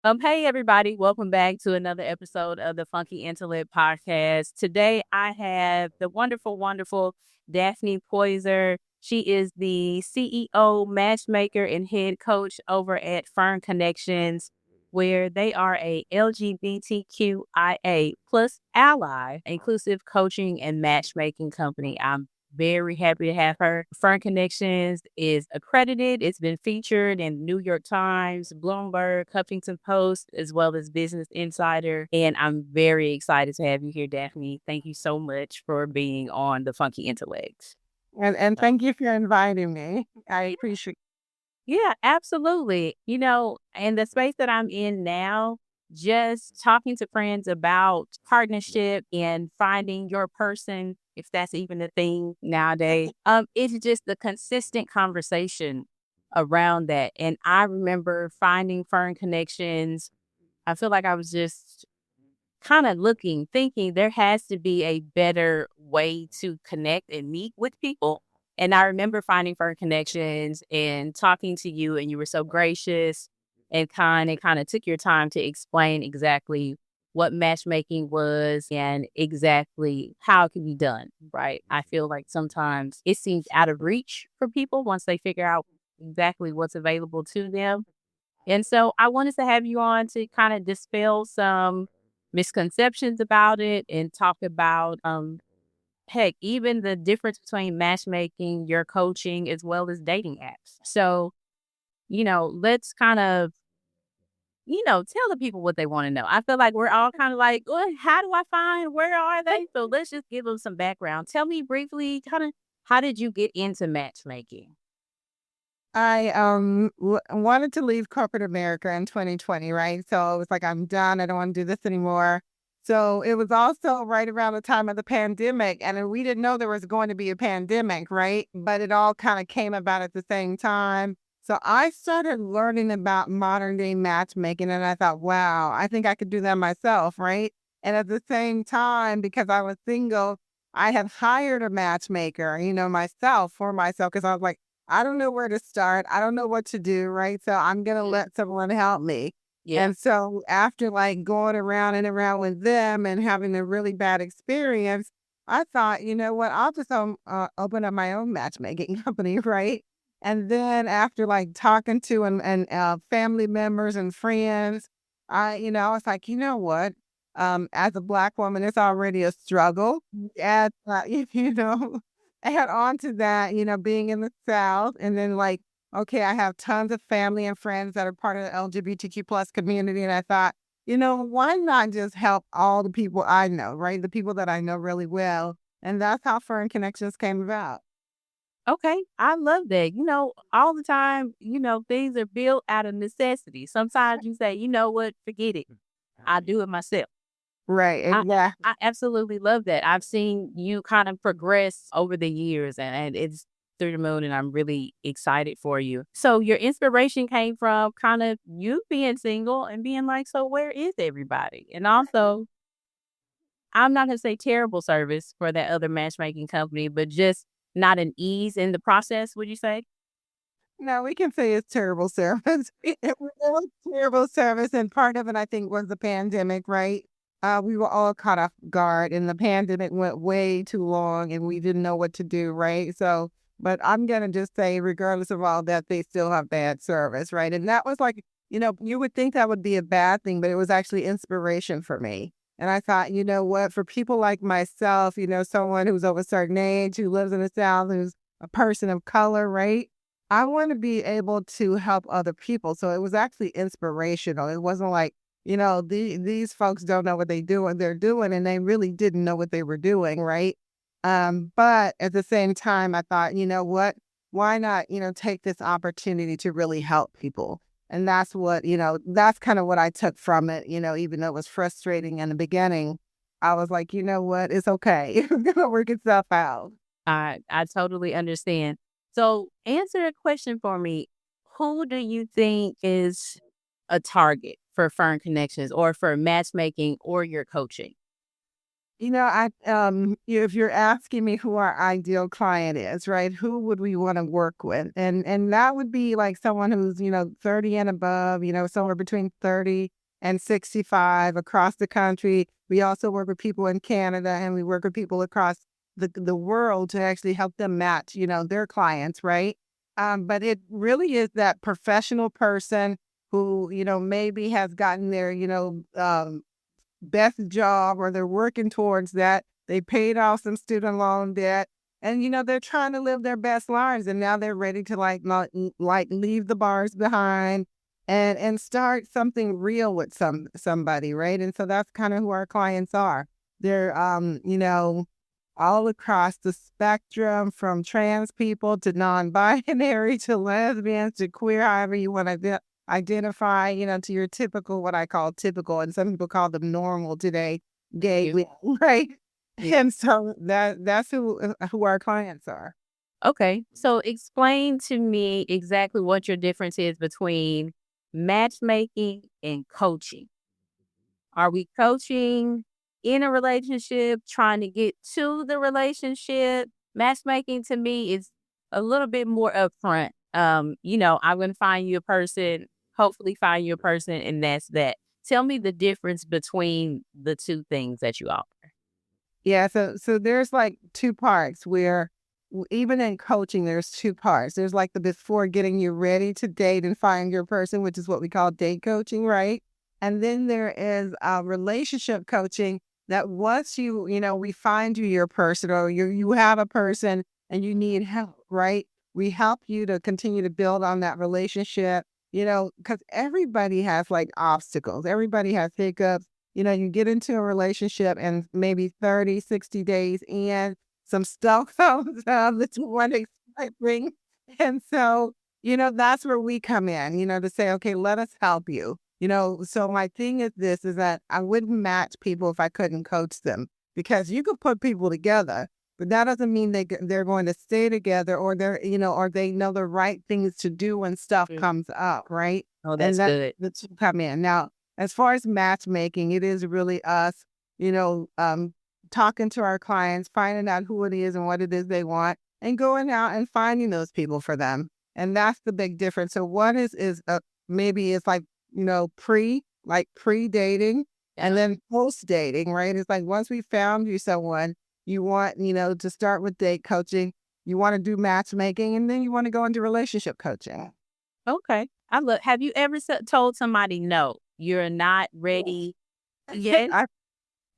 Hey everybody, welcome back to another episode of the Funky Intellect Podcast. Today I have the wonderful Daphney Poyser. She is the CEO, matchmaker, and head coach over at Fern Connections, where they are a LGBTQIA plus ally, inclusive coaching and matchmaking company. I'm very happy to have her. Fern Connections is accredited. It's been featured in New York Times, Bloomberg, Huffington Post, as well as Business Insider. And I'm very excited to have you here, Daphney. Thank you so much for being on the Funky Intellect. And thank you for inviting me. I appreciate. Yeah, absolutely. In the space that I'm in now, just talking to friends about partnership and finding your person, if that's even a thing nowadays, it's just the consistent conversation around that. And I remember finding Fern Connections. I feel like I was just kind of thinking there has to be a better way to connect and meet with people. And I remember finding Fern Connections and talking to you, and you were so gracious and kind of took your time to explain exactly what matchmaking was and exactly how it can be done, right? I feel like sometimes it seems out of reach for people once they figure out exactly what's available to them. And so I wanted to have you on to kind of dispel some misconceptions about it and talk about heck, even the difference between matchmaking, your coaching, as well as dating apps. So, let's kind of, tell the people what they want to know. I feel like we're all kind of like, well, how do I find where are they? So let's just give them some background. Tell me briefly kind of how did you get into matchmaking? I wanted to leave corporate America in 2020, right? So it was like I'm done. I don't want to do this anymore. So it was also right around the time of the pandemic, and then we didn't know there was going to be a pandemic, right? But it all kind of came about at the same time. So I started learning about modern day matchmaking, and I thought, wow, I think I could do that myself, right? And at the same time, because I was single, I had hired a matchmaker, myself for myself, because I was like, I don't know where to start. I don't know what to do, right? So I'm gonna let someone help me. Yeah. And so after like going around and around with them and having a really bad experience, I thought, you know what, I'll just open up my own matchmaking company, right? And then after like talking to and family members and friends, I was like, you know what? As a Black woman, it's already a struggle. Add, add on to that, being in the South, and then like, okay, I have tons of family and friends that are part of the LGBTQ plus community. And I thought, why not just help all the people I know, right? The people that I know really well. And that's how Fern Connections came about. Okay, I love that. All the time, things are built out of necessity. Sometimes you say, you know what, forget it. I do it myself. Right, I exactly. I absolutely love that. I've seen you kind of progress over the years and it's through the moon and I'm really excited for you. So your inspiration came from kind of you being single and being like, so where is everybody? And also, I'm not gonna say terrible service for that other matchmaking company, but just not an ease in the process, would you say? No, we can say it's terrible service. It was terrible service, and part of it, I think, was the pandemic, right? We were all caught off guard, and the pandemic went way too long, and we didn't know what to do, right? So, but I'm gonna just say, regardless of all that, they still have bad service, right? And that was like, you would think that would be a bad thing, but it was actually inspiration for me. And I thought, you know what, for people like myself, someone who's of a certain age, who lives in the South, who's a person of color, right? I want to be able to help other people. So it was actually inspirational. It wasn't like, these folks don't know what they're doing, and they really didn't know what they were doing, right? But at the same time, I thought, you know what? Why not, take this opportunity to really help people? And that's what, that's kind of what I took from it, even though it was frustrating in the beginning. I was like, you know what? It's okay. It's gonna work itself out. I totally understand. So answer a question for me. Who do you think is a target for Fern Connections or for matchmaking or your coaching? If you're asking me who our ideal client is, right? Who would we want to work with? And that would be like someone who's, 30 and above, somewhere between 30 and 65 across the country. We also work with people in Canada, and we work with people across the world to actually help them match, their clients, right? But it really is that professional person who, maybe has gotten their, best job, or they're working towards that. They paid off some student loan debt, and they're trying to live their best lives, and now they're ready to like leave the bars behind and start something real with somebody, right? And so that's kind of who our clients are. They're all across the spectrum, from trans people to non-binary to lesbians to queer, however you want to identify, to your typical, what I call typical, and some people call them normal today, gay, right? And so that's who our clients are. Okay. So explain to me exactly what your difference is between matchmaking and coaching. Are we coaching in a relationship, trying to get to the relationship? Matchmaking to me is a little bit more upfront. I'm going to find you a person, hopefully find you a person, and that's that. Tell me the difference between the two things that you offer. Yeah, so there's like two parts where even in coaching, there's two parts. There's like the before getting you ready to date and find your person, which is what we call date coaching, right? And then there is relationship coaching that once we find you your person, or you have a person and you need help, right? We help you to continue to build on that relationship, because everybody has like obstacles. Everybody has hiccups. You get into a relationship and maybe 30, 60 days in, some stuff comes up that you weren't expecting. And so, that's where we come in, to say, okay, let us help you. So my thing is this, is that I wouldn't match people if I couldn't coach them, because you could put people together, but that doesn't mean they're going to stay together, or or they know the right things to do when stuff comes up, right? Oh, that's good. That's come in. Now, as far as matchmaking, it is really us, you know, um, talking to our clients, finding out who it is and what it is they want, and going out and finding those people for them. And that's the big difference. So one is maybe it's like, pre-dating, and then post-dating, right? It's like once we found you someone, you want, to start with date coaching, you want to do matchmaking, and then you want to go into relationship coaching. Okay. Have you ever told somebody no, you're not ready yet?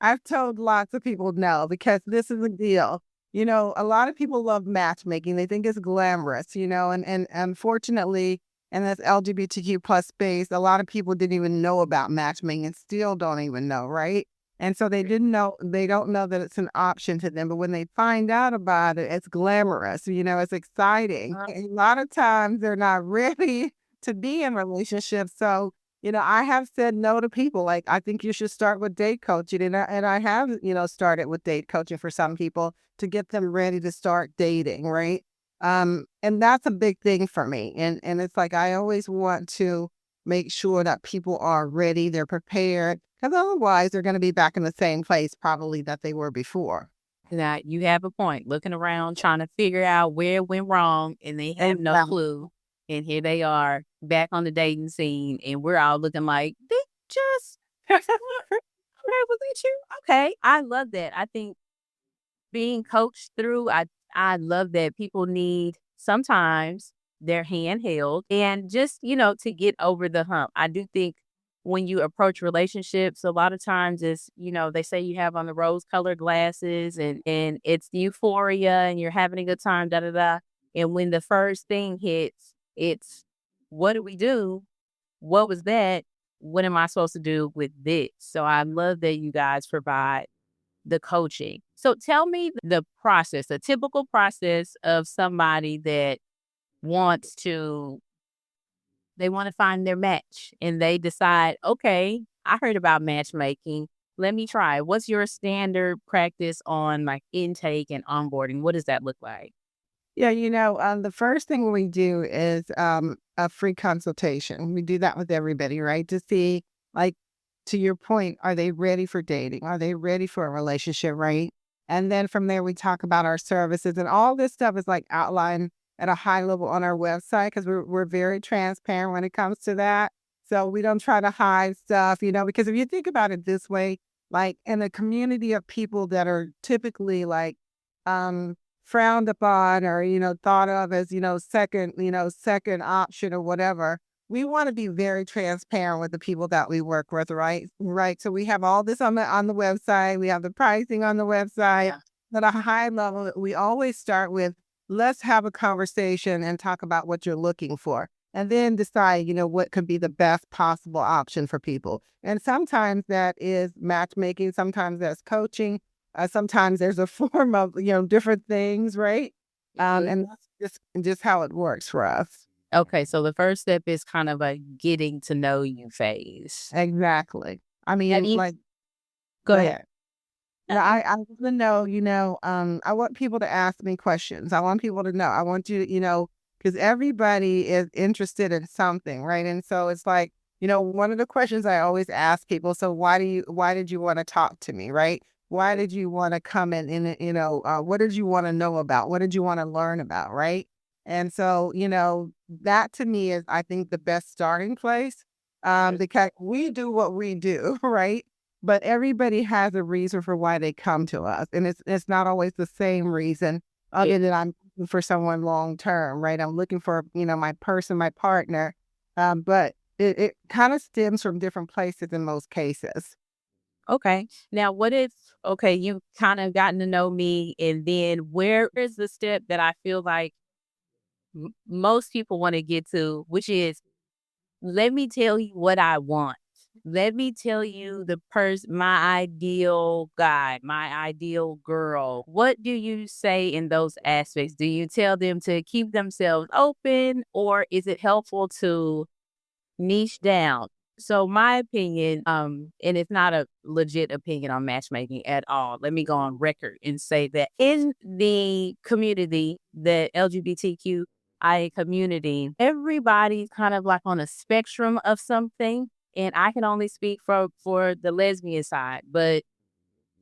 I've told lots of people no, because this is a deal. A lot of people love matchmaking. They think it's glamorous, and unfortunately, in this LGBTQ plus space, a lot of people didn't even know about matchmaking and still don't even know, right? And so they don't know that it's an option to them. But when they find out about it, it's glamorous, it's exciting. And a lot of times they're not ready to be in relationships. So, I have said no to people. Like, I think you should start with date coaching. And I have, started with date coaching for some people to get them ready to start dating, right? And that's a big thing for me. And it's like, I always want to make sure that people are ready, they're prepared, because otherwise they're going to be back in the same place probably that they were before. Now, you have a point. Looking around, trying to figure out where it went wrong, and they have no clue. And here they are back on the dating scene, and we're all looking like, they just, was it you? Okay. I love that. I think being coached through, I love that. People need sometimes their hand held, and just, to get over the hump. I do think when you approach relationships, a lot of times it's, they say you have on the rose colored glasses, and it's euphoria and you're having a good time, da da da. And when the first thing hits, it's, what do we do? What was that? What am I supposed to do with this? So I love that you guys provide the coaching. So tell me the process, a typical process of somebody that wants to, they want to find their match, and they decide, okay, I heard about matchmaking. Let me try. What's your standard practice on like intake and onboarding? What does that look like? Yeah, the first thing we do is a free consultation. We do that with everybody, right? To see, like, to your point, are they ready for dating? Are they ready for a relationship, right? And then from there, we talk about our services, and all this stuff is like outlined at a high level on our website because we're very transparent when it comes to that. So we don't try to hide stuff, because if you think about it this way, like in a community of people that are typically like um frowned upon or, thought of as, second option or whatever, we want to be very transparent with the people that we work with, right? Right. So we have all this on the website. We have the pricing on the website. Yeah. At a high level, we always start with, let's have a conversation and talk about what you're looking for. And then decide, what could be the best possible option for people. And sometimes that is matchmaking. Sometimes that's coaching. Sometimes there's a form of, different things, right? And that's just how it works for us. Okay, so the first step is kind of a getting to know you phase. Exactly. I Have mean, you like, go go ahead. ahead. Yeah, I want to know, I want people to ask me questions. I want people to know. I want you, because everybody is interested in something, right? And so it's like, one of the questions I always ask people, so why did you want to talk to me, right? Why did you want to come in, what did you want to know about? What did you want to learn about, right? And so, that to me is, I think, the best starting place, because we do what we do, right? But everybody has a reason for why they come to us. And it's not always the same reason, other than I'm looking for someone long term, right? I'm looking for, my person, my partner. But it kind of stems from different places in most cases. Okay. Now, what if, okay, you've kind of gotten to know me, and then where is the step that I feel like most people want to get to, which is, let me tell you what I want. Let me tell you my ideal guy, my ideal girl. What do you say in those aspects? Do you tell them to keep themselves open, or is it helpful to niche down? So my opinion, and it's not a legit opinion on matchmaking at all. Let me go on record and say that in the community, the LGBTQIA community, everybody's kind of like on a spectrum of something. And I can only speak for the lesbian side, but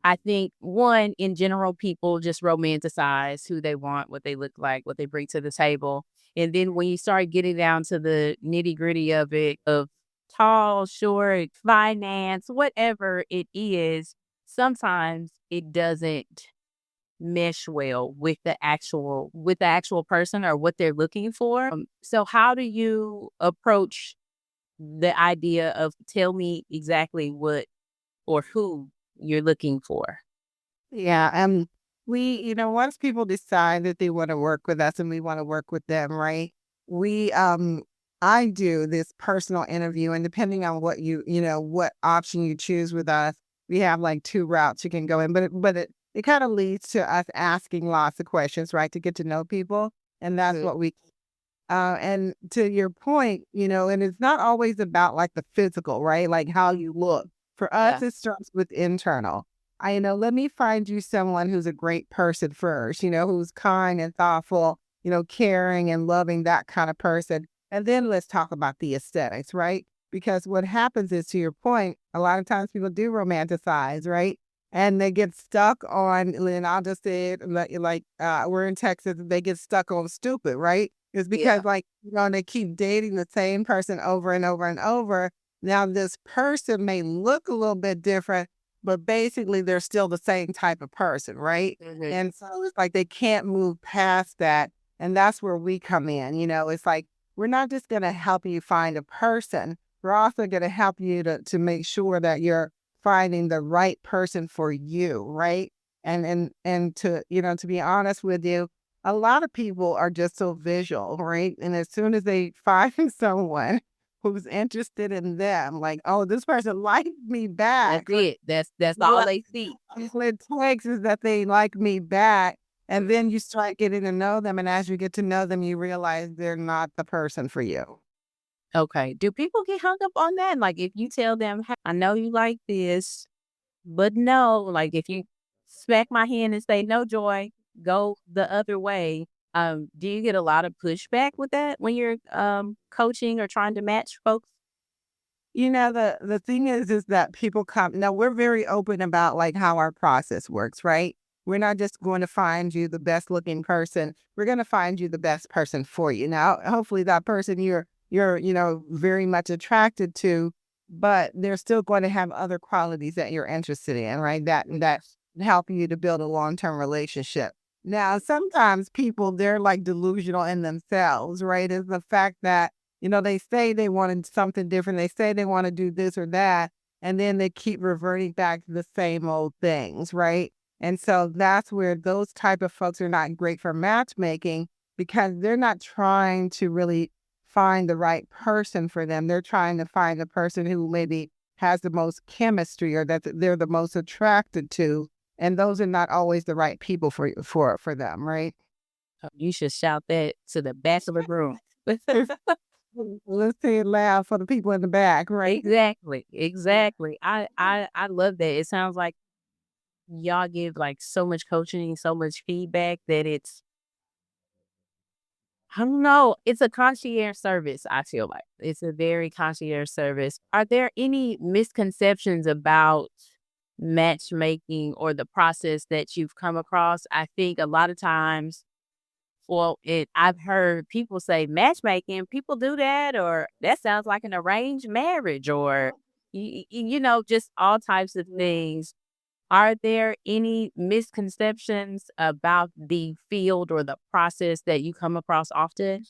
I think, one, in general, people just romanticize who they want, what they look like, what they bring to the table. And then when you start getting down to the nitty gritty of it, of tall, short, finance, whatever it is, sometimes it doesn't mesh well with the actual person or what they're looking for. So how do you approach the idea of, tell me exactly what or who you're looking for? Yeah. Once people decide that they want to work with us and we want to work with them, right? We, I do this personal interview, and depending on what option you choose with us, we have like two routes you can go in, but it kind of leads to us asking lots of questions, right? To get to know people. And that's what and to your point, and it's not always about like the physical, right? Like how you look. For us, it starts with internal. Let me find you someone who's a great person first, who's kind and thoughtful, caring and loving, that kind of person. And then let's talk about the aesthetics, right? Because what happens is, to your point, a lot of times people do romanticize, right? And they get stuck on, and I'll just say it like, we're in Texas, they get stuck on stupid, right? It's because like, they keep dating the same person over and over and over. Now this person may look a little bit different, but basically they're still the same type of person, right? And so it's like they can't move past that. And that's where we come in. It's like, we're not just going to help you find a person. We're also going to help you to make sure that you're finding the right person for you, right? And to be honest with you, a lot of people are just so visual, right? And as soon as they find someone who's interested in them, like, oh, this person liked me back. That's it. That's all they see. All it takes is that they like me back. And then you start getting to know them. And as you get to know them, you realize they're not the person for you. Okay. Do people get hung up on that? Like, if you tell them, "Hey, I know you like this, but no," like if you smack my hand and say, "No, Joy, go the other way." Do you get a lot of pushback with that when you're coaching or trying to match folks? The thing is that people come now. We're very open about like how our process works, right? We're not just going to find you the best looking person. We're going to find you the best person for you. Now, hopefully that person you're very much attracted to, but they're still going to have other qualities that you're interested in, right? That help you to build a long-term relationship. Now, sometimes people they're like delusional in themselves, right? Is the fact that they say they wanted something different. They say they want to do this or that. And then they keep reverting back to the same old things, right? And so that's where those type of folks are not great for matchmaking because they're not trying to really find the right person for them. They're trying to find the person who maybe has the most chemistry or that they're the most attracted to. And those are not always the right people for them, right? You should shout that to the back of the room. Let's say it loud for the people in the back, right? Exactly. I love that. It sounds like y'all give like so much coaching, so much feedback that I don't know, it's a concierge service, I feel like. It's a very concierge service. Are there any misconceptions about matchmaking or the process that you've come across? I think a lot of times, I've heard people say matchmaking, people do that, or that sounds like an arranged marriage, or just all types of things. Are there any misconceptions about the field or the process that you come across often?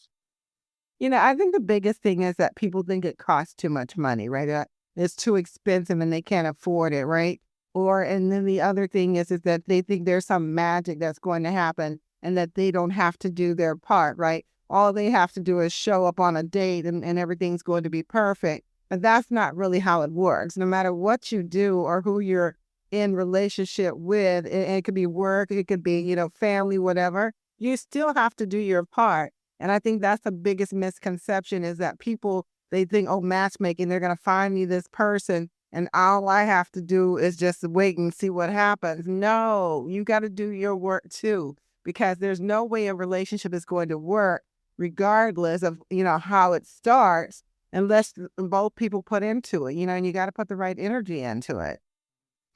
I think the biggest thing is that people think it costs too much money, right? It's too expensive and they can't afford it, right? And then the other thing is that they think there's some magic that's going to happen and that they don't have to do their part, right? All they have to do is show up on a date and everything's going to be perfect. But that's not really how it works. No matter what you do or who you're in relationship with, it could be work, it could be, family, whatever, you still have to do your part. And I think that's the biggest misconception is that people, they think, oh, matchmaking, they're going to find me this person and all I have to do is just wait and see what happens. No, you got to do your work too, because there's no way a relationship is going to work regardless of, how it starts unless both people put into it, and you got to put the right energy into it.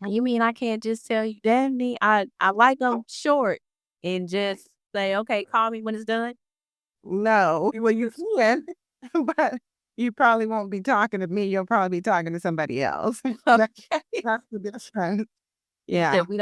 You mean I can't just tell you, Daphney, I like them short and just say, okay, call me when it's done? No, well, you can, but you probably won't be talking to me. You'll probably be talking to somebody else. That's the difference. Yeah. We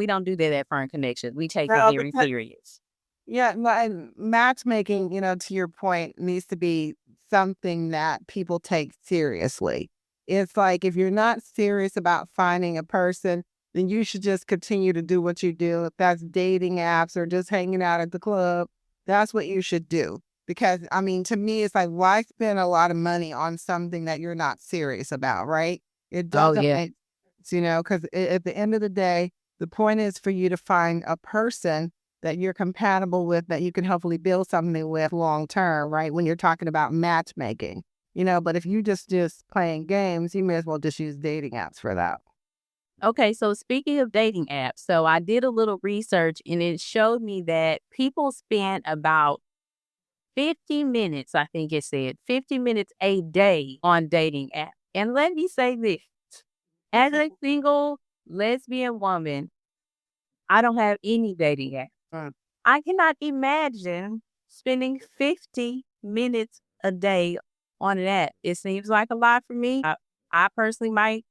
don't do that at Fern Connections. We take it Well, very serious. yeah, and matchmaking, to your point, needs to be something that people take seriously. It's like if you're not serious about finding a person, then you should just continue to do what you do. If that's dating apps or just hanging out at the club, that's what you should do. Because, to me, it's like, why spend a lot of money on something that you're not serious about, right? It Oh, doesn't yeah. make, because at the end of the day, the point is for you to find a person that you're compatible with, that you can hopefully build something with long term, right? When you're talking about matchmaking, but if you just playing games, you may as well just use dating apps for that. Okay, so speaking of dating apps, so I did a little research and it showed me that people spend about 50 minutes, I think it said, 50 minutes a day on dating apps. And let me say this, as a single lesbian woman, I don't have any dating app. I cannot imagine spending 50 minutes a day on an app. It seems like a lot for me. I personally might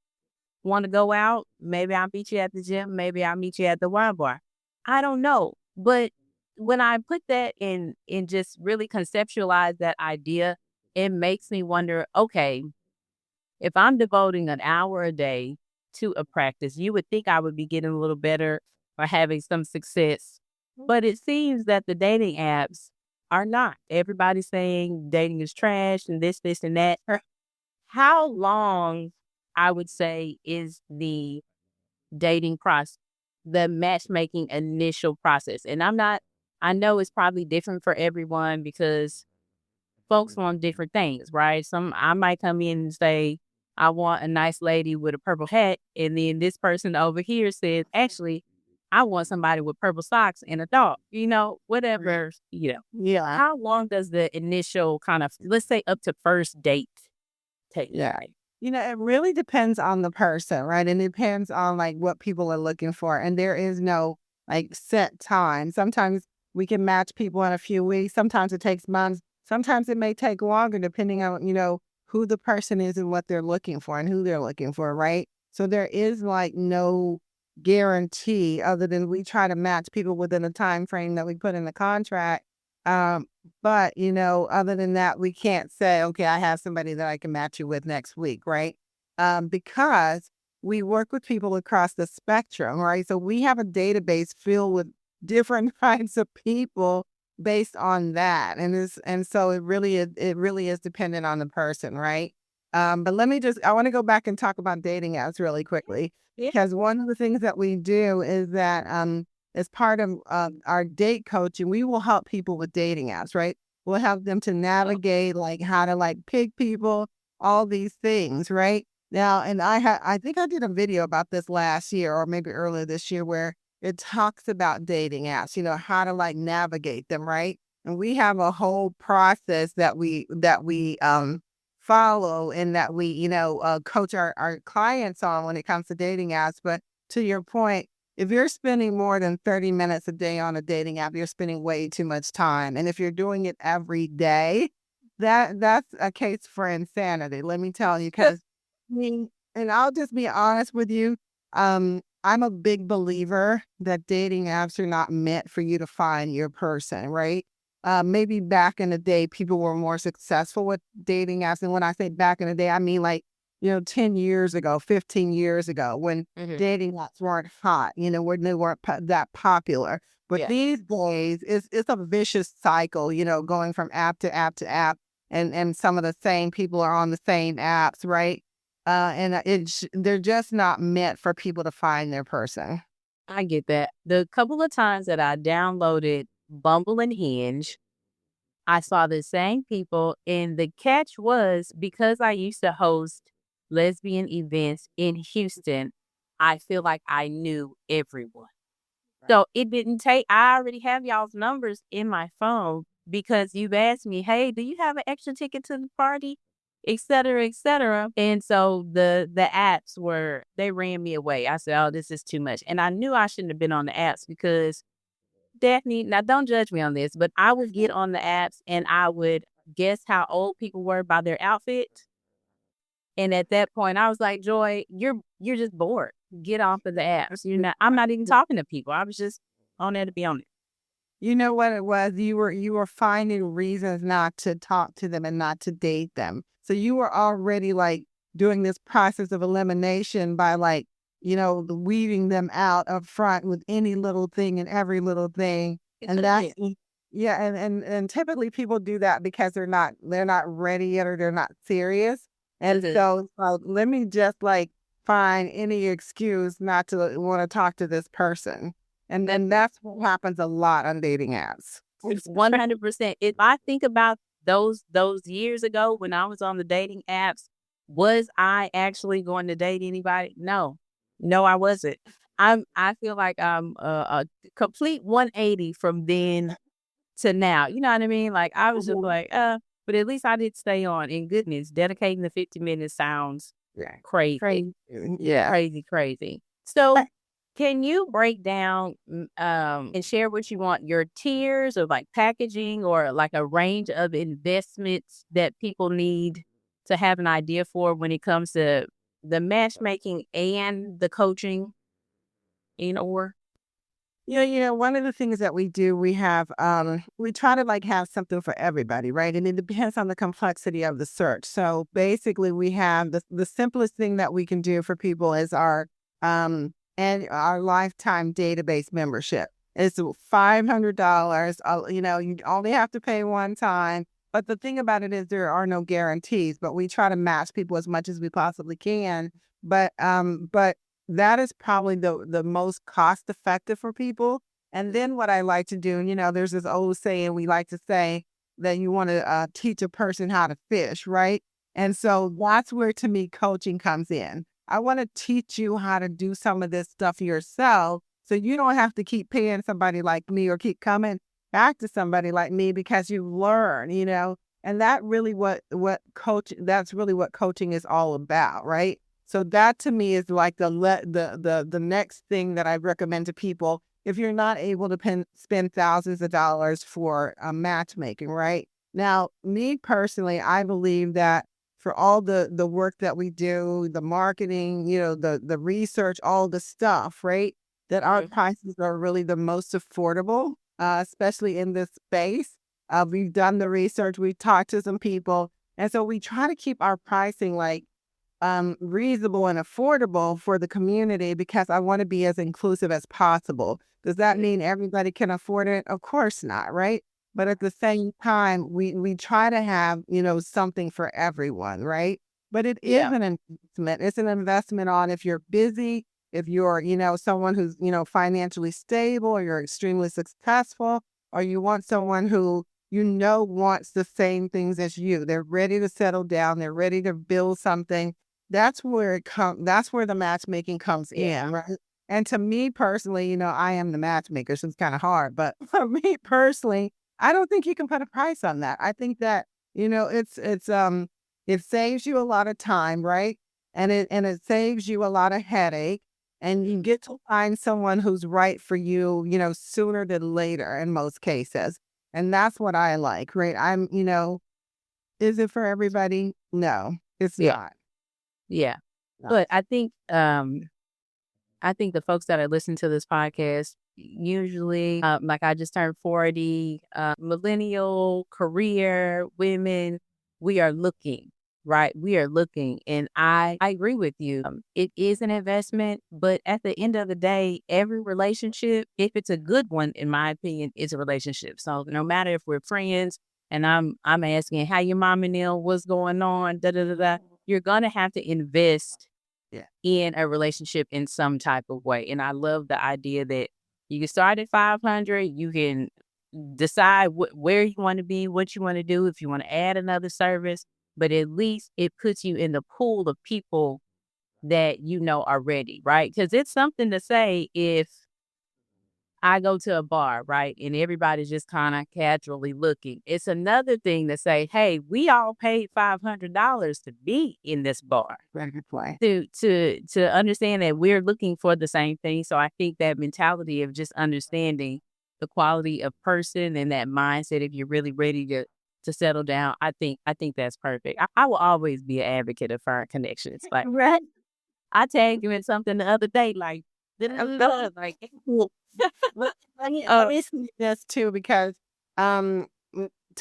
want to go out. Maybe I'll meet you at the gym. Maybe I'll meet you at the wine bar. I don't know. But when I put that in just really conceptualize that idea, it makes me wonder, okay, if I'm devoting an hour a day to a practice, you would think I would be getting a little better or having some success. But it seems that the dating apps are not. Everybody's saying dating is trash and this, and that. How long, I would say, is the dating process, the matchmaking initial process? And I know it's probably different for everyone because folks want different things, right? I might come in and say, I want a nice lady with a purple hat. And then this person over here says, actually, I want somebody with purple socks and a dog, whatever, Yeah. How long does the initial kind of, let's say up to first date take? Yeah. It really depends on the person, right? And it depends on like what people are looking for. And there is no like set time. Sometimes we can match people in a few weeks. Sometimes it takes months. Sometimes it may take longer depending on, who the person is and what they're looking for and who they're looking for, right? So there is like no guarantee other than we try to match people within the time frame that we put in the contract. Um, but, other than that, we can't say, okay, I have somebody that I can match you with next week, right? Because we work with people across the spectrum, right? So we have a database filled with different kinds of people based on that. And so it really is dependent on the person, right? But I want to go back and talk about dating apps really quickly, Yeah. because one of the things that we do is that as part of our date coaching, we will help people with dating apps, right? We'll help them to navigate like how to like pick people, all these things, right? Now, and I think I did a video about this last year or maybe earlier this year where it talks about dating apps, how to like navigate them, right? And we have a whole process that we follow and that we, coach our clients on when it comes to dating apps. But to your point, if you're spending more than 30 minutes a day on a dating app, you're spending way too much time. And if you're doing it every day, that's a case for insanity, let me tell you. Because and I'll just be honest with you, I'm a big believer that dating apps are not meant for you to find your person, right? Maybe back in the day, people were more successful with dating apps. And when I say back in the day, I mean like, 10 years ago, 15 years ago, when dating apps weren't hot, when they weren't that popular. But Yeah. these days, it's a vicious cycle, going from app to app to app. And some of the same people are on the same apps, right? They're just not meant for people to find their person. I get that. The couple of times that I downloaded Bumble and Hinge, I saw the same people, and the catch was because I used to host lesbian events in Houston, I feel like I knew everyone. So it didn't take, I already have y'all's numbers in my phone because you've asked me, hey, do you have an extra ticket to the party? Et cetera, et cetera. And so the apps they ran me away. I said, oh, this is too much. And I knew I shouldn't have been on the apps because Daphney, now don't judge me on this, but I would get on the apps and I would guess how old people were by their outfit. And at that point, I was like, Joy, you're just bored. Get off of the apps. I'm not even talking to people. I was just on there to be on it. You know what it was? You were finding reasons not to talk to them and not to date them. So you were already like doing this process of elimination by like, weeding them out up front with any little thing and every little thing. And that's yeah, and typically people do that because they're not ready yet or they're not serious. And so let me just like find any excuse not to want to talk to this person. And then that's what happens a lot on dating apps. It's 100%. If I think about those years ago when I was on the dating apps, was I actually going to date anybody? No, I wasn't. I feel like I'm a complete 180 from then to now. You know what I mean? Like I was just like, but at least I did stay on. And goodness, dedicating the 50 minutes sounds crazy. Yeah. Crazy. So can you break down and share what you want your tiers of like packaging or like a range of investments that people need to have an idea for when it comes to the matchmaking and the coaching or? Yeah, one of the things that we do, we try to like have something for everybody, right? And it depends on the complexity of the search. So basically we have the simplest thing that we can do for people is our lifetime database membership. It's $500. You only have to pay one time. But the thing about it is there are no guarantees, but we try to match people as much as we possibly can. But that is probably the most cost effective for people. And then what I like to do, there's this old saying we like to say that you want to teach a person how to fish, right? And so that's where, to me, coaching comes in. I want to teach you how to do some of this stuff yourself so you don't have to keep paying somebody like me or keep coming back to somebody like me because you learn, And that's really what coaching is all about, right? So that to me is like the next thing that I recommend to people if you're not able to spend thousands of dollars for matchmaking, right? Now, me personally, I believe that for all the work that we do, the marketing, the research, all the stuff, right? That our prices are really the most affordable, especially in this space. We've done the research, we've talked to some people, and so we try to keep our pricing like reasonable and affordable for the community because I want to be as inclusive as possible. Does that mean everybody can afford it? Of course not, right? But at the same time, we try to have, something for everyone, right? But it is an investment. It's an investment on if you're busy, if you're, someone who's, financially stable or you're extremely successful, or you want someone who, wants the same things as you. They're ready to settle down. They're ready to build something. That's where that's where the matchmaking comes in, right? And to me personally, I am the matchmaker, so it's kind of hard. But for me personally, I don't think you can put a price on that. I think that, it saves you a lot of time, right? And it saves you a lot of headache. And you get to find someone who's right for you, sooner than later in most cases. And that's what I like, right? Is it for everybody? No, it's not. Yeah. No. But I think the folks that are listening to this podcast usually, like I just turned 40, millennial career women, we are looking, right? We are looking. And I agree with you. It is an investment, but at the end of the day, every relationship, if it's a good one, in my opinion, is a relationship. So no matter if we're friends and I'm asking how your mom and Neil, what's going on, you're going to have to invest in a relationship in some type of way. And I love the idea that you can start at 500, you can decide where you want to be, what you want to do, if you want to add another service, but at least it puts you in the pool of people that are ready, right? Because it's something to say if I go to a bar, right, and everybody's just kind of casually looking. It's another thing to say, hey, we all paid $500 to be in this bar. Very good point. To understand that we're looking for the same thing. So I think that mentality of just understanding the quality of person and that mindset, if you're really ready to settle down, I think that's perfect. I will always be an advocate of Fern Connections. Like, Right. I tagged you in something the other day, like, like, Let me say this too, because to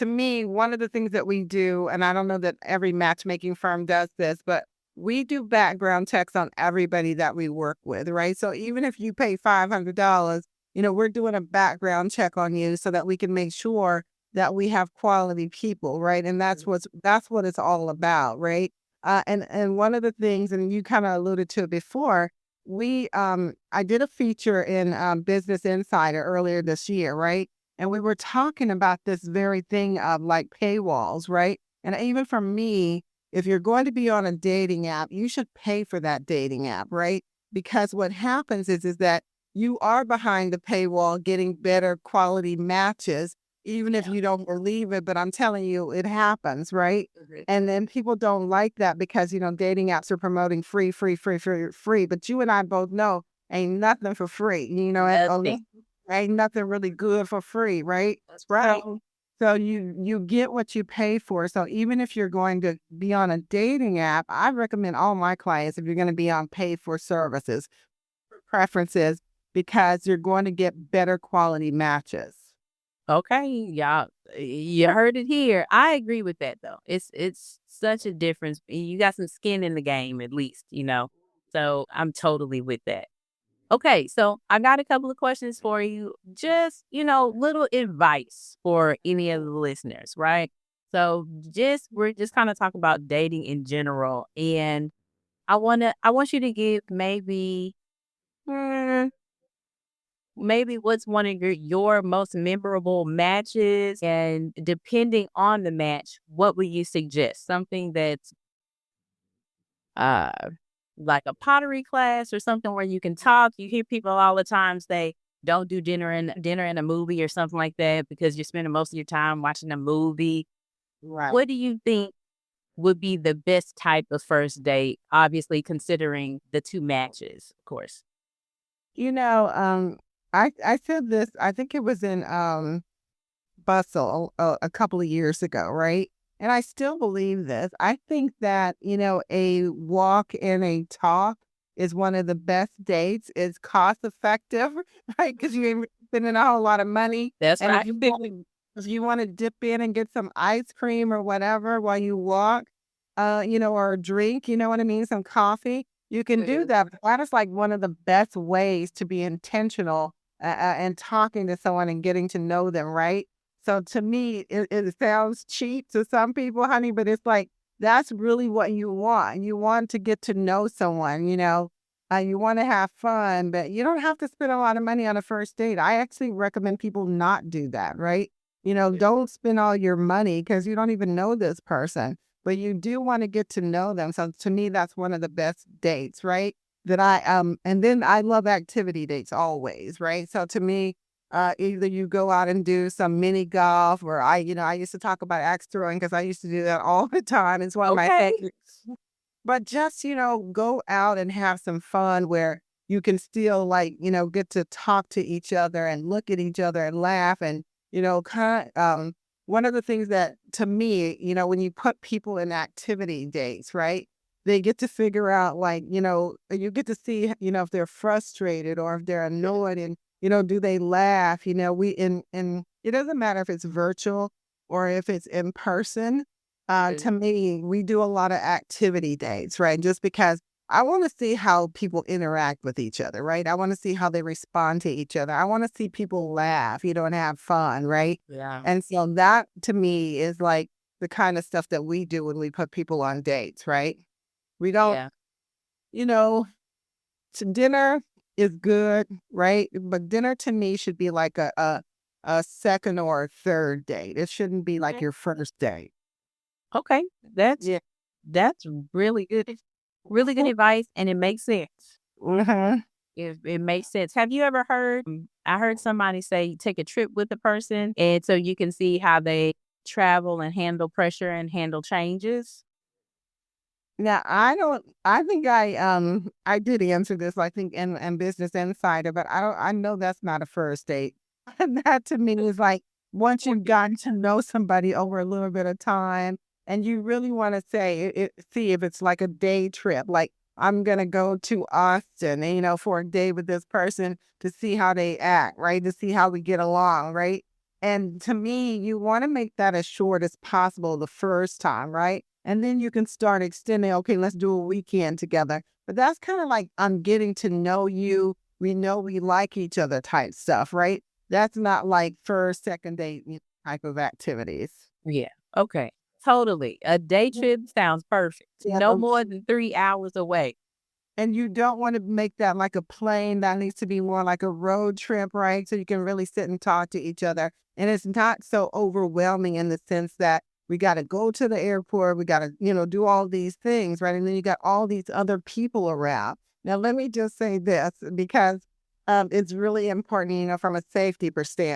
me, one of the things that we do, and I don't know that every matchmaking firm does this, but we do background checks on everybody that we work with, right? So even if you pay $500, we're doing a background check on you so that we can make sure that we have quality people, right? And that's what it's all about, right? And one of the things, and you kind of alluded to it before, I did a feature in Business Insider earlier this year, right? And we were talking about this very thing of like paywalls, right? And even for me, if you're going to be on a dating app, you should pay for that dating app, right? Because what happens is that you are behind the paywall getting better quality matches, even if you don't believe it. But I'm telling you, it happens, right? And then people don't like that because, dating apps are promoting free, free, free, free, free. But you and I both know ain't nothing for free, ain't nothing really good for free, right? That's right. So you get what you pay for. So even if you're going to be on a dating app, I recommend all my clients, if you're going to be on paid for services, preferences, because you're going to get better quality matches. Okay, y'all, you heard it here. I agree with that though. It's such a difference. You got some skin in the game, at least, So I'm totally with that. Okay, so I got a couple of questions for you. Just, little advice for any of the listeners, right? So we're just kind of talking about dating in general. And I want you to give maybe what's one of your most memorable matches, and depending on the match, what would you suggest? Something that's uh like a pottery class or something where you can talk. You hear people all the time say, don't do dinner and a movie or something like that because you're spending most of your time watching a movie. Right. What do you think would be the best type of first date? Obviously, considering the two matches, of course. You know, I said this, I think it was in Bustle a couple of years ago, right? And I still believe this. I think that, a walk and a talk is one of the best dates. It's cost effective, right? Because you ain't spending a whole lot of money. That's And right. if you want to dip in and get some ice cream or whatever while you walk, or a drink, you know what I mean? Some coffee, you can do Mhm. that. But that is like one of the best ways to be intentional and talking to someone and getting to know them, right? So to me, it sounds cheap to some people, honey, but it's like that's really what you want. You want to get to know someone, you want to have fun, but you don't have to spend a lot of money on a first date. I actually recommend people not do that, right? Don't spend all your money because you don't even know this person, but you do want to get to know them. So to me, that's one of the best dates, right? And then I love activity dates always, right? So to me, either you go out and do some mini golf, or I used to talk about axe throwing because I used to do that all the time. It's one of my Okay. favorites. But just, go out and have some fun where you can still get to talk to each other and look at each other and laugh. And, one of the things that to me, when you put people in activity dates, right? They get to figure out you get to see, if they're frustrated or if they're annoyed, and, do they laugh? And it doesn't matter if it's virtual or if it's in person. To me, we do a lot of activity dates, right? Just because I want to see how people interact with each other, right? I want to see how they respond to each other. I want to see people laugh, and have fun, right? Yeah. And so that to me is like the kind of stuff that we do when we put people on dates, right? We don't, Yeah. you know, dinner is good, right? But dinner to me should be like a second or a third date. It shouldn't be like Okay. your first date. Okay. That's Yeah. that's really good. Really good advice, and it makes sense. Uh-huh. It makes sense. Have you ever heard? I heard somebody say take a trip with the person, and so you can see how they travel and handle pressure and handle changes. Now I think I did answer this, I think in Business Insider, but I know that's not a first date. That to me is like once you've gotten to know somebody over a little bit of time and you really want to see if it's like a day trip, like I'm gonna go to Austin, for a day with this person to see how they act, right? To see how we get along, right? And to me, you want to make that as short as possible the first time, right? And then you can start extending, okay, let's do a weekend together. But that's kind of like I'm getting to know you. We know we like each other type stuff, right? That's not like first, second date type of activities. Yeah. Okay. Totally. A day trip sounds perfect. Yeah. No more than 3 hours away. And you don't want to make that like a plane. That needs to be more like a road trip, right? So you can really sit and talk to each other. And it's not so overwhelming in the sense that we got to go to the airport. We got to, do all these things, right? And then you got all these other people around. Now, let me just say this because it's really important, from a safety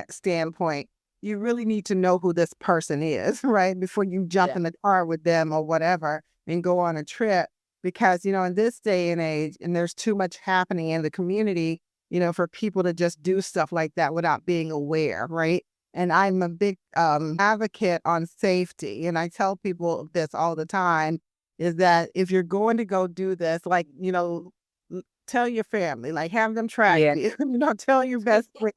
standpoint. You really need to know who this person is, right? Before you jump Yeah. in the car with them or whatever and go on a trip because, in this day and age, and there's too much happening in the community, for people to just do stuff like that without being aware, right? And I'm a big advocate on safety. And I tell people this all the time is that if you're going to go do this, like, tell your family, like have them track Yeah. you, tell your best friend,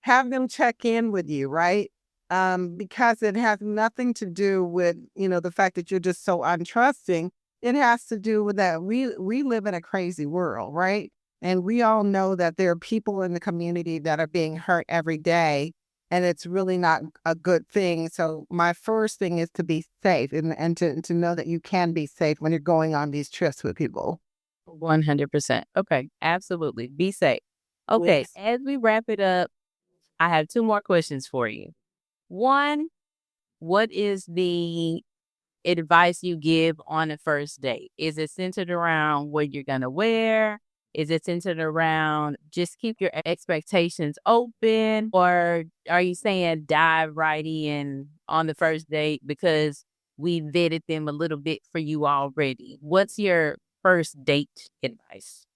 have them check in with you, right? Because it has nothing to do with, the fact that you're just so untrusting. It has to do with that we live in a crazy world, right? And we all know that there are people in the community that are being hurt every day, and it's really not a good thing. So my first thing is to be safe and to know that you can be safe when you're going on these trips with people. 100%. Okay. Absolutely. Be safe. Okay. Yes. As we wrap it up, I have two more questions for you. One, what is the advice you give on a first date? Is it centered around what you're going to wear? Is it centered around just keep your expectations open? Or are you saying dive right in on the first date because we vetted them a little bit for you already. What's your first date advice?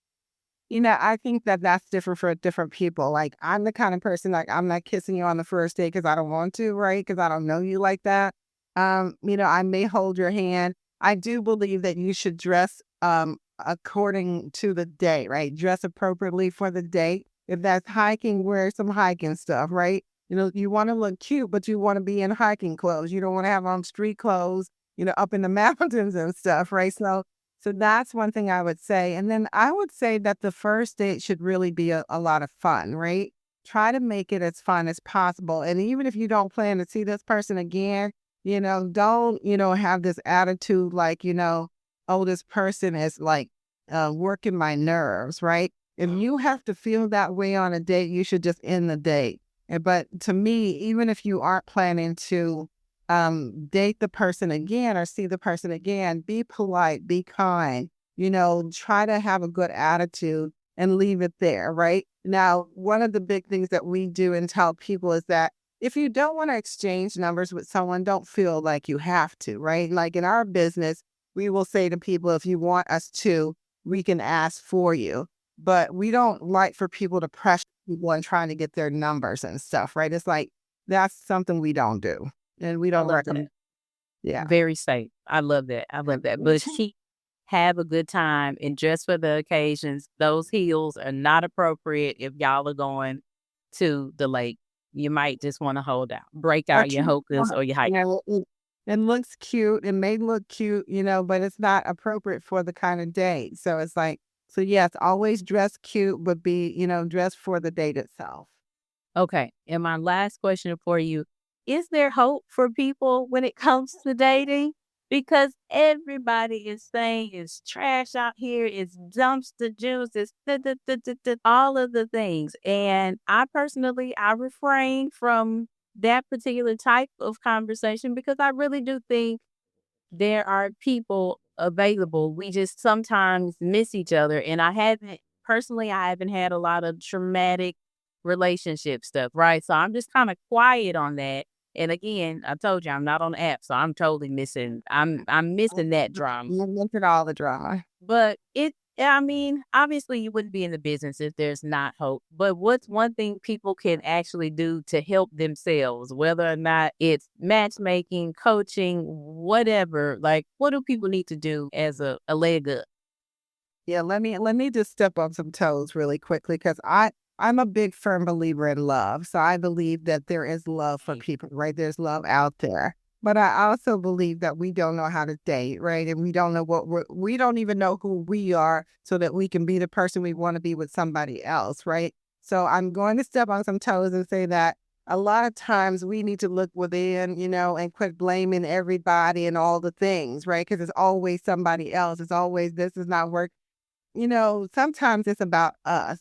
I think that that's different for different people. Like, I'm the kind of person, like, I'm not kissing you on the first date because I don't want to, right? Because I don't know you like that. I may hold your hand. I do believe that you should dress according to the date, right? Dress appropriately for the date. If that's hiking, wear some hiking stuff, right? You want to look cute, but you want to be in hiking clothes. You don't want to have on street clothes, up in the mountains and stuff, right? So that's one thing I would say. And then I would say that the first date should really be a lot of fun, right? Try to make it as fun as possible. And even if you don't plan to see this person again, don't, have this attitude like, oh, this person is like working my nerves, right? If you have to feel that way on a date, you should just end the date. But to me, even if you aren't planning to date the person again or see the person again, be polite, be kind, try to have a good attitude and leave it there, right? Now, one of the big things that we do and tell people is that if you don't want to exchange numbers with someone, don't feel like you have to, right? Like in our business, we will say to people, if you want us to, we can ask for you. But we don't like for people to pressure people and trying to get their numbers and stuff, right? It's like, that's something we don't do. And we I don't love recommend. that. Yeah. Very safe. I love that. I love that. But she have a good time and just for the occasions, those heels are not appropriate if y'all are going to the lake. You might just want to hold out. Break Or out your cute. Hawkins or your hike. It looks cute. It may look cute, but it's not appropriate for the kind of date. So it's like, so yes, always dress cute, but be, dress for the date itself. Okay. And my last question for you, is there hope for people when it comes to dating? Because everybody is saying it's trash out here, it's dumpster juice, it's all of the things. And I refrain from that particular type of conversation because I really do think there are people available. We just sometimes miss each other. And I haven't had a lot of traumatic relationship stuff, right? So I'm just kind of quiet on that. And again, I told you I'm not on the app, so I'm totally missing. I'm missing that drama. Look at all the drama. But I mean, obviously you wouldn't be in the business if there's not hope. But what's one thing people can actually do to help themselves, whether or not it's matchmaking, coaching, whatever? Like, what do people need to do as a leg up? Yeah, let me just step on some toes really quickly because I'm a big firm believer in love. So I believe that there is love for people, right? There's love out there. But I also believe that we don't know how to date, right? And we don't know we don't even know who we are so that we can be the person we want to be with somebody else, right? So I'm going to step on some toes and say that a lot of times we need to look within, and quit blaming everybody and all the things, right? Because it's always somebody else. It's always this is not work. Sometimes it's about us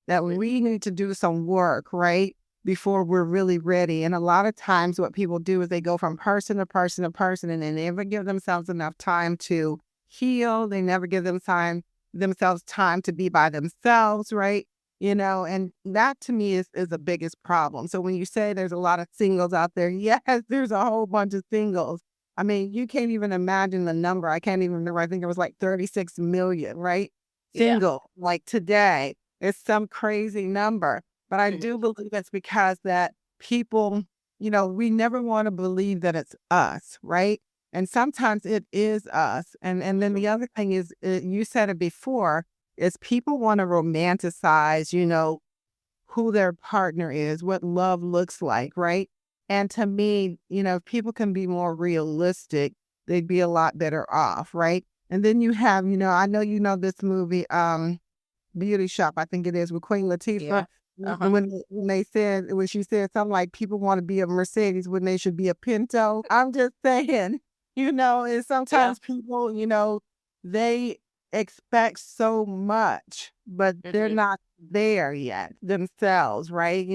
that we need to do some work, right? Before we're really ready. And a lot of times what people do is they go from person to person to person and they never give themselves enough time to heal. They never give themselves time to be by themselves, right? And that to me is the biggest problem. So when you say there's a lot of singles out there, yes, there's a whole bunch of singles. I mean, you can't even imagine the number. I can't even remember. I think it was like 36 million, right? Yeah. Single, like today. It's some crazy number. But I do believe it's because that people, we never want to believe that it's us, right? And sometimes it is us. And then the other thing is, you said it before, is people want to romanticize, who their partner is, what love looks like, right? And to me, if people can be more realistic, they'd be a lot better off, right? And then you have, I know this movie, Beauty Shop, I think it is, with Queen Latifah. Yeah. Uh-huh. When she said something like people want to be a Mercedes when they should be a Pinto. I'm just saying, and sometimes people, they expect so much, but they're not there yet themselves, right?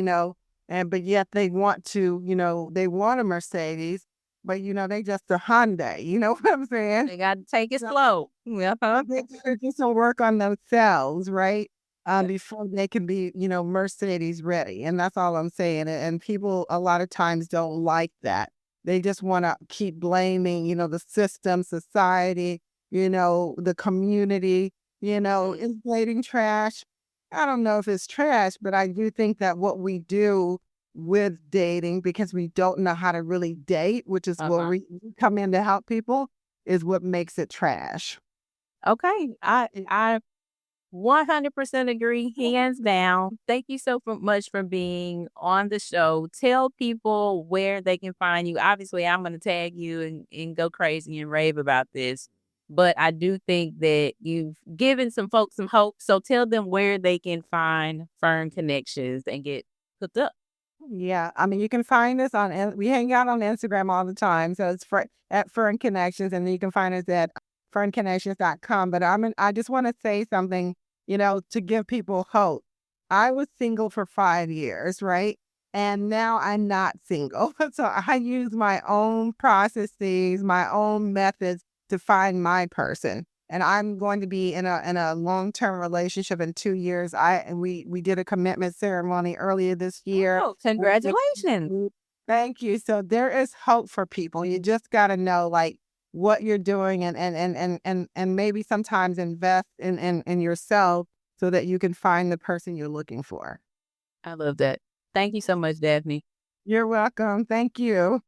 But yet they want to, they want a Mercedes, but they just a Hyundai. You know what I'm saying? They got to take it slow. Yeah. They gotta do some work on themselves, right? Before they can be, Mercedes ready. And that's all I'm saying. And people a lot of times don't like that. They just want to keep blaming, the system, society, the community, is dating trash? I don't know if it's trash, but I do think that what we do with dating, because we don't know how to really date, which is where we come in to help people, is what makes it trash. Okay. I 100% agree, hands down. Thank you so much for being on the show. Tell people where they can find you. Obviously, I'm going to tag you and go crazy and rave about this. But I do think that you've given some folks some hope. So tell them where they can find Fern Connections and get hooked up. Yeah, I mean, you can find us we hang out on Instagram all the time. So it's at Fern Connections, and then you can find us at fernconnections.com. But I just want to say something, to give people hope. I was single for 5 years, right? And now I'm not single. So I use my own processes, my own methods to find my person. And I'm going to be in a long-term relationship in 2 years. We did a commitment ceremony earlier this year. Oh, congratulations. Thank you. So there is hope for people. You just got to know like what you're doing, and maybe sometimes invest in yourself so that you can find the person you're looking for. I love that. Thank you so much, Daphney. You're welcome. Thank you.